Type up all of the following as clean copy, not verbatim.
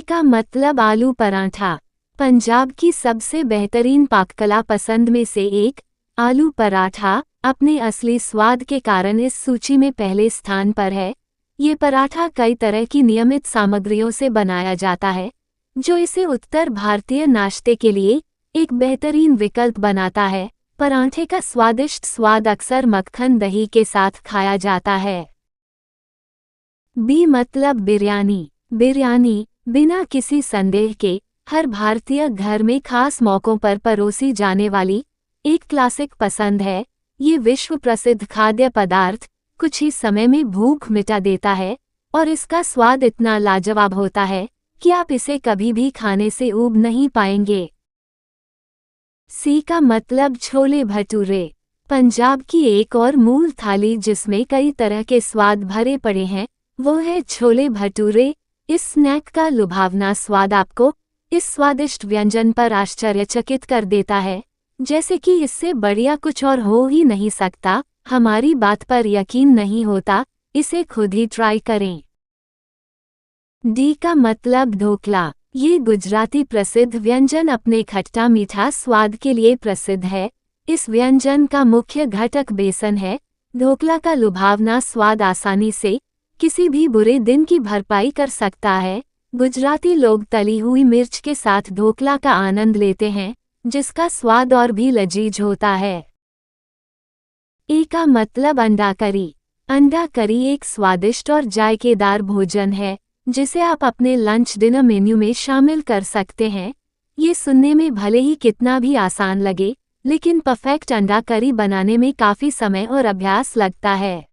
का मतलब आलू पराठा। पंजाब की सबसे बेहतरीन पाककला पसंद में से एक आलू पराठा अपने असली स्वाद के कारण इस सूची में पहले स्थान पर है। ये पराठा कई तरह की नियमित सामग्रियों से बनाया जाता है, जो इसे उत्तर भारतीय नाश्ते के लिए एक बेहतरीन विकल्प बनाता है। पराठे का स्वादिष्ट स्वाद अक्सर मक्खन दही के साथ खाया जाता है। बी मतलब बिरयानी। बिरयानी बिना किसी संदेह के हर भारतीय घर में खास मौक़ों पर परोसी जाने वाली एक क्लासिक पसंद है। ये विश्व प्रसिद्ध खाद्य पदार्थ कुछ ही समय में भूख मिटा देता है और इसका स्वाद इतना लाजवाब होता है कि आप इसे कभी भी खाने से ऊब नहीं पाएंगे। सी का मतलब छोले भटूरे। पंजाब की एक और मूल थाली जिसमें कई तरह के स्वाद भरे पड़े हैं, वो है छोले भटूरे। इस स्नैक का लुभावना स्वाद आपको इस स्वादिष्ट व्यंजन पर आश्चर्यचकित कर देता है, जैसे कि इससे बढ़िया कुछ और हो ही नहीं सकता। हमारी बात पर यकीन नहीं होता? इसे खुद ही ट्राई करें। डी का मतलब ढोकला। ये गुजराती प्रसिद्ध व्यंजन अपने खट्टा मीठा स्वाद के लिए प्रसिद्ध है। इस व्यंजन का मुख्य घटक बेसन है। ढोकला का लुभावना स्वाद आसानी से किसी भी बुरे दिन की भरपाई कर सकता है। गुजराती लोग तली हुई मिर्च के साथ ढोकला का आनंद लेते हैं, जिसका स्वाद और भी लजीज होता है। ए का मतलब अंडा करी। अंडा करी एक स्वादिष्ट और जायकेदार भोजन है, जिसे आप अपने लंच डिनर मेन्यू में शामिल कर सकते हैं। ये सुनने में भले ही कितना भी आसान लगे, लेकिन परफेक्ट अंडा करी बनाने में काफ़ी समय और अभ्यास लगता है।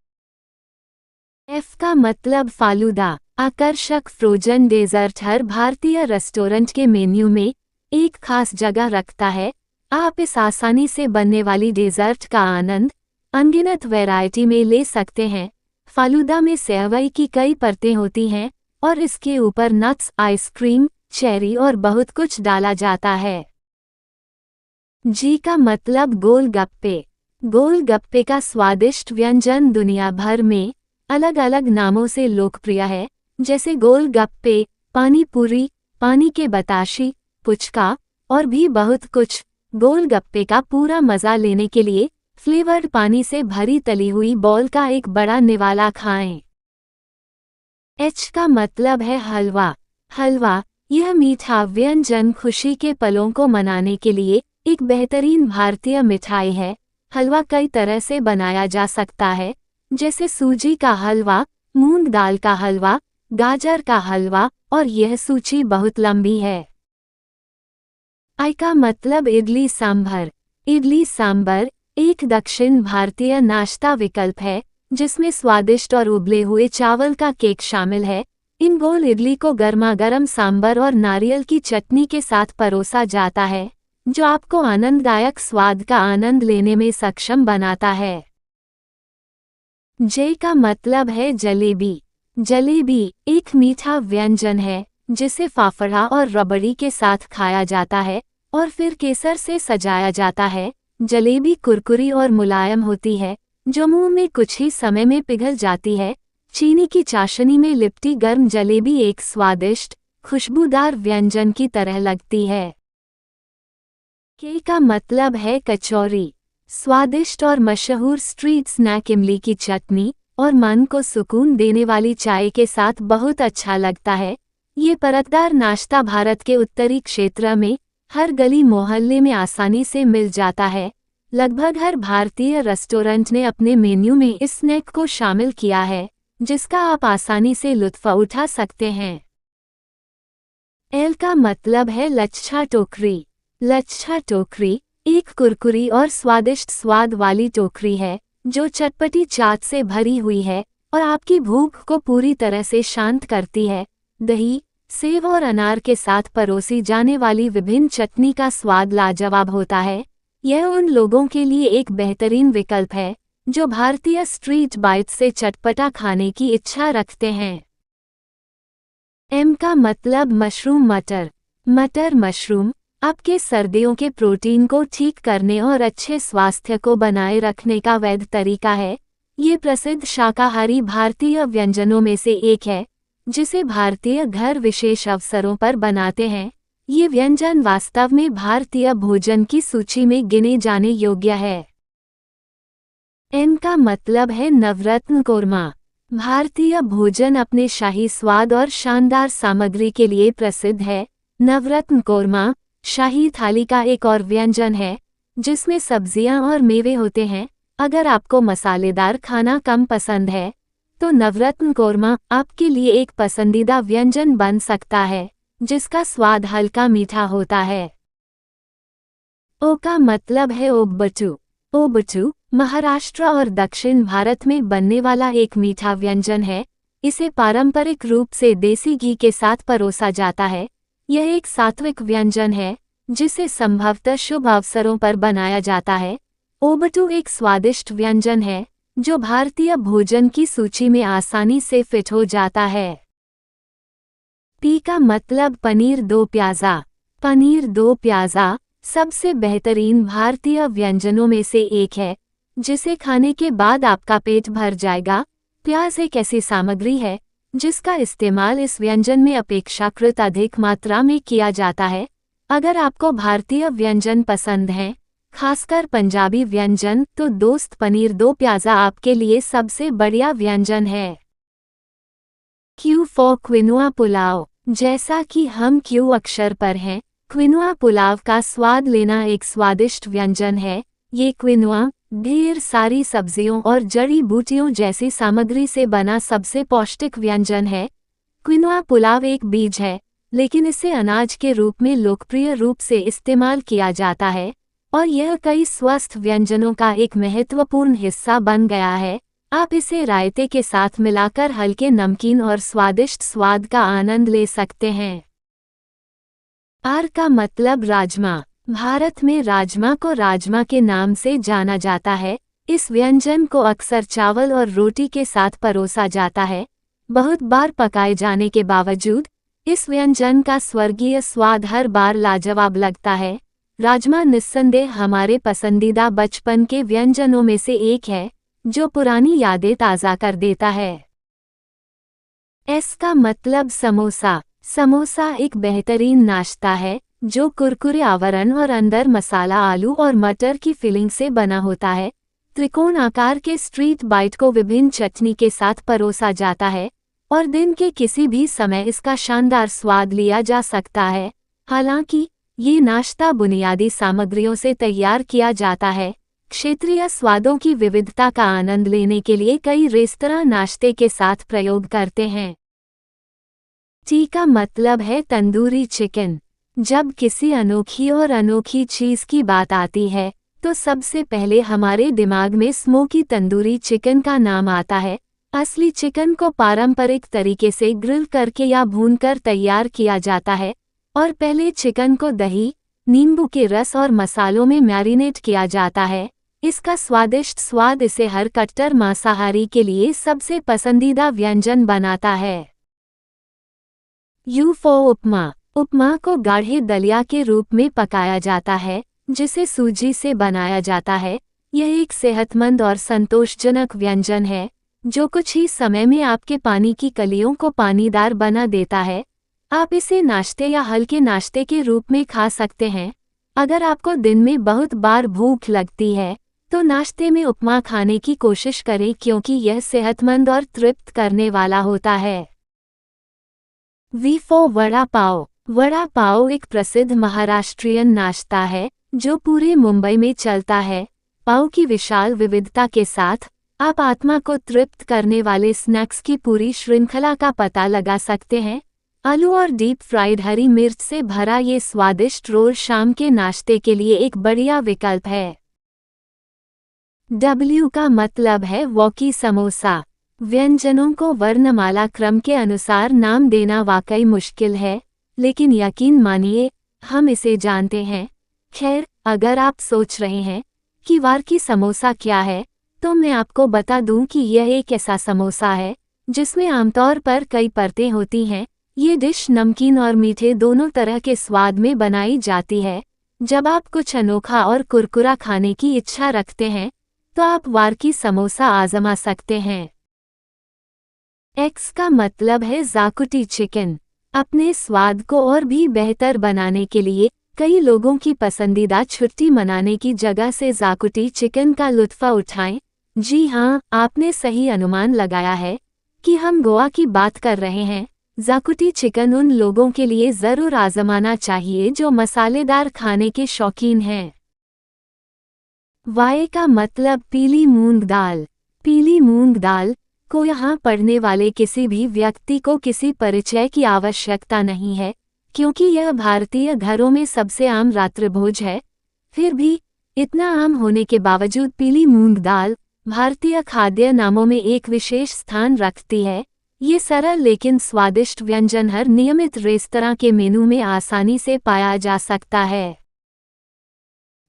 एफ का मतलब फालूदा। आकर्षक फ्रोजन डेजर्ट हर भारतीय रेस्टोरेंट के मेन्यू में एक खास जगह रखता है। आप इस आसानी से बनने वाली डेजर्ट का आनंद अनगिनत वैरायटी में ले सकते हैं। फालूदा में सेवई की कई परतें होती हैं और इसके ऊपर नट्स, आइसक्रीम, चेरी और बहुत कुछ डाला जाता है। जी का मतलब गोलगप्पे। गोलगप्पे का स्वादिष्ट व्यंजन दुनिया भर में अलग अलग नामों से लोकप्रिय है, जैसे गोलगप्पे, पानी पूरी, पानी के बताशे, पुचका और भी बहुत कुछ। गोलगप्पे का पूरा मज़ा लेने के लिए फ्लेवर्ड पानी से भरी तली हुई बॉल का एक बड़ा निवाला खाएं। एच का मतलब है हलवा। हलवा यह मीठा व्यंजन खुशी के पलों को मनाने के लिए एक बेहतरीन भारतीय मिठाई है। हलवा कई तरह से बनाया जा सकता है, जैसे सूजी का हलवा, मूंग दाल का हलवा, गाजर का हलवा, और यह सूची बहुत लंबी है। आई का मतलब इडली सांभर। इडली सांभर एक दक्षिण भारतीय नाश्ता विकल्प है, जिसमें स्वादिष्ट और उबले हुए चावल का केक शामिल है। इन गोल इडली को गर्मा-गर्म सांभर और नारियल की चटनी के साथ परोसा जाता है, जो आपको आनंददायक स्वाद का आनंद लेने में सक्षम बनाता है। जे का मतलब है जलेबी। जलेबी एक मीठा व्यंजन है, जिसे फाफड़ा और रबड़ी के साथ खाया जाता है और फिर केसर से सजाया जाता है। जलेबी कुरकुरी और मुलायम होती है, जो मुंह में कुछ ही समय में पिघल जाती है। चीनी की चाशनी में लिपटी गर्म जलेबी एक स्वादिष्ट, खुशबूदार व्यंजन की तरह लगती है। के का मतलब है कचौरी। स्वादिष्ट और मशहूर स्ट्रीट स्नैक इमली की चटनी और मन को सुकून देने वाली चाय के साथ बहुत अच्छा लगता है। ये परतदार नाश्ता भारत के उत्तरी क्षेत्र में हर गली मोहल्ले में आसानी से मिल जाता है। लगभग हर भारतीय रेस्टोरेंट ने अपने मेन्यू में इस स्नैक को शामिल किया है, जिसका आप आसानी से लुत्फ उठा सकते हैं। एल का मतलब है लच्छा टोकरी। लच्छा टोकरी एक कुरकुरी और स्वादिष्ट स्वाद वाली टोकरी है, जो चटपटी चाट से भरी हुई है और आपकी भूख को पूरी तरह से शांत करती है। दही, सेव और अनार के साथ परोसी जाने वाली विभिन्न चटनी का स्वाद लाजवाब होता है। यह उन लोगों के लिए एक बेहतरीन विकल्प है, जो भारतीय स्ट्रीट बाइट से चटपटा खाने की इच्छा रखते हैं। एम का मतलब मशरूम मटर। मटर मशरूम आपके सर्दियों के प्रोटीन को ठीक करने और अच्छे स्वास्थ्य को बनाए रखने का वैध तरीका है। ये प्रसिद्ध शाकाहारी भारतीय व्यंजनों में से एक है, जिसे भारतीय घर विशेष अवसरों पर बनाते हैं। ये व्यंजन वास्तव में भारतीय भोजन की सूची में गिने जाने योग्य है। इनका मतलब है नवरत्न कोरमा। भारतीय भोजन अपने शाही स्वाद और शानदार सामग्री के लिए प्रसिद्ध है। नवरत्न कोरमा शाही थाली का एक और व्यंजन है जिसमें सब्जियां और मेवे होते हैं। अगर आपको मसालेदार खाना कम पसंद है तो नवरत्न कोरमा आपके लिए एक पसंदीदा व्यंजन बन सकता है, जिसका स्वाद हल्का मीठा होता है। ओ का मतलब है ओबट्टू। ओबट्टू महाराष्ट्र और दक्षिण भारत में बनने वाला एक मीठा व्यंजन है। इसे पारंपरिक रूप से देसी घी के साथ परोसा जाता है। यह एक सात्विक व्यंजन है जिसे संभवतः शुभ अवसरों पर बनाया जाता है। ओबट्टू एक स्वादिष्ट व्यंजन है जो भारतीय भोजन की सूची में आसानी से फिट हो जाता है। पी का मतलब पनीर दो प्याज़ा। पनीर दो प्याज़ा सबसे बेहतरीन भारतीय व्यंजनों में से एक है जिसे खाने के बाद आपका पेट भर जाएगा। प्याज एक ऐसी सामग्री है जिसका इस्तेमाल इस व्यंजन में अपेक्षाकृत अधिक मात्रा में किया जाता है। अगर आपको भारतीय व्यंजन पसंद हैं, खासकर पंजाबी व्यंजन, तो दोस्त पनीर दो प्याज़ा आपके लिए सबसे बढ़िया व्यंजन है। Q for quinoa pulao. जैसा कि हम क्यू अक्षर पर हैं, क्विनोआ पुलाव का स्वाद लेना एक स्वादिष्ट व्यंजन है। ये क्विनोआ ढेर सारी सब्जियों और जड़ी बूटियों जैसी सामग्री से बना सबसे पौष्टिक व्यंजन है। क्विनोआ पुलाव एक बीज है, लेकिन इसे अनाज के रूप में लोकप्रिय रूप से इस्तेमाल किया जाता है और यह कई स्वस्थ व्यंजनों का एक महत्वपूर्ण हिस्सा बन गया है। आप इसे रायते के साथ मिलाकर हल्के नमकीन और स्वादिष्ट स्वाद का आनंद ले सकते हैं। आर का मतलब राजमा। भारत में राजमा को राजमा के नाम से जाना जाता है। इस व्यंजन को अक्सर चावल और रोटी के साथ परोसा जाता है। बहुत बार पकाए जाने के बावजूद इस व्यंजन का स्वर्गीय स्वाद हर बार लाजवाब लगता है। राजमा निस्संदेह हमारे पसंदीदा बचपन के व्यंजनों में से एक है जो पुरानी यादें ताज़ा कर देता है। एस का मतलब समोसा। समोसा एक बेहतरीन नाश्ता है जो कुरकुरे आवरण और अंदर मसाला आलू और मटर की फिलिंग से बना होता है। त्रिकोण आकार के स्ट्रीट बाइट को विभिन्न चटनी के साथ परोसा जाता है और दिन के किसी भी समय इसका शानदार स्वाद लिया जा सकता है। हालांकि ये नाश्ता बुनियादी सामग्रियों से तैयार किया जाता है। क्षेत्रीय स्वादों की विविधता का आनंद लेने के लिए कई रेस्तरां नाश्ते के साथ प्रयोग करते हैं। टी का मतलब है तंदूरी चिकन। जब किसी अनोखी चीज़ की बात आती है तो सबसे पहले हमारे दिमाग में स्मोकी तंदूरी चिकन का नाम आता है। असली चिकन को पारंपरिक तरीके से ग्रिल करके या भूनकर तैयार किया जाता है और पहले चिकन को दही, नींबू के रस और मसालों में मैरिनेट किया जाता है। इसका स्वादिष्ट स्वाद इसे हर कट्टर मांसाहारी के लिए सबसे पसंदीदा व्यंजन बनाता है। यू फॉर उपमा। उपमा को गाढ़े दलिया के रूप में पकाया जाता है जिसे सूजी से बनाया जाता है। यह एक सेहतमंद और संतोषजनक व्यंजन है जो कुछ ही समय में आपके पानी की कलियों को पानीदार बना देता है। आप इसे नाश्ते या हल्के नाश्ते के रूप में खा सकते हैं। अगर आपको दिन में बहुत बार भूख लगती है तो नाश्ते में उपमा खाने की कोशिश करें क्योंकि यह सेहतमंद और तृप्त करने वाला होता है। We for vada pav. वड़ा पाव एक प्रसिद्ध महाराष्ट्रियन नाश्ता है जो पूरे मुंबई में चलता है। पाव की विशाल विविधता के साथ आप आत्मा को तृप्त करने वाले स्नैक्स की पूरी श्रृंखला का पता लगा सकते हैं। आलू और डीप फ्राइड हरी मिर्च से भरा ये स्वादिष्ट रोल शाम के नाश्ते के लिए एक बढ़िया विकल्प है। डब्ल्यू का मतलब है वॉकी समोसा। व्यंजनों को वर्णमाला क्रम के अनुसार नाम देना वाकई मुश्किल है, लेकिन यकीन मानिए हम इसे जानते हैं। खैर, अगर आप सोच रहे हैं कि वारकी समोसा क्या है, तो मैं आपको बता दूं कि यह एक ऐसा समोसा है जिसमें आमतौर पर कई परतें होती हैं। ये डिश नमकीन और मीठे दोनों तरह के स्वाद में बनाई जाती है। जब आप कुछ अनोखा और कुरकुरा खाने की इच्छा रखते हैं तो आप वारकी समोसा आजमा सकते हैं। एक्स का मतलब है ज़ाकुटी चिकन। अपने स्वाद को और भी बेहतर बनाने के लिए कई लोगों की पसंदीदा छुट्टी मनाने की जगह से ज़ाकुटी चिकन का लुत्फ़ उठाएं। जी हाँ, आपने सही अनुमान लगाया है कि हम गोवा की बात कर रहे हैं। ज़ाकुटी चिकन उन लोगों के लिए ज़रूर आज़माना चाहिए जो मसालेदार खाने के शौकीन हैं। वाई का मतलब पीली मूंग दाल। पीली मूंग दाल को यहाँ पढ़ने वाले किसी भी व्यक्ति को किसी परिचय की आवश्यकता नहीं है, क्योंकि यह भारतीय घरों में सबसे आम रात्रिभोज है। फिर भी इतना आम होने के बावजूद पीली मूंग दाल भारतीय खाद्य नामों में एक विशेष स्थान रखती है। ये सरल लेकिन स्वादिष्ट व्यंजन हर नियमित रेस्तरां के मेनू में आसानी से पाया जा सकता है।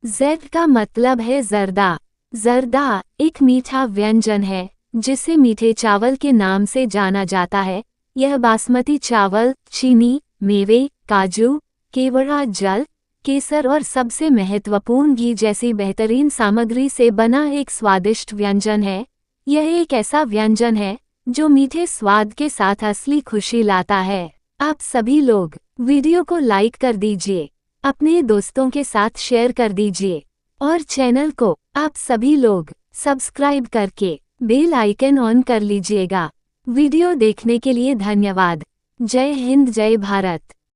जेड का मतलब है जर्दा। जर्दा एक मीठा व्यंजन है जिसे मीठे चावल के नाम से जाना जाता है। यह बासमती चावल, चीनी, मेवे, काजू, केवड़ा जल, केसर और सबसे महत्वपूर्ण घी जैसी बेहतरीन सामग्री से बना एक स्वादिष्ट व्यंजन है। यह एक ऐसा व्यंजन है जो मीठे स्वाद के साथ असली खुशी लाता है। आप सभी लोग वीडियो को लाइक कर दीजिए, अपने दोस्तों के साथ शेयर कर दीजिए और चैनल को आप सभी लोग सब्सक्राइब करके बेल आइकन ऑन कर लीजिएगा। वीडियो देखने के लिए धन्यवाद। जय हिंद, जय भारत।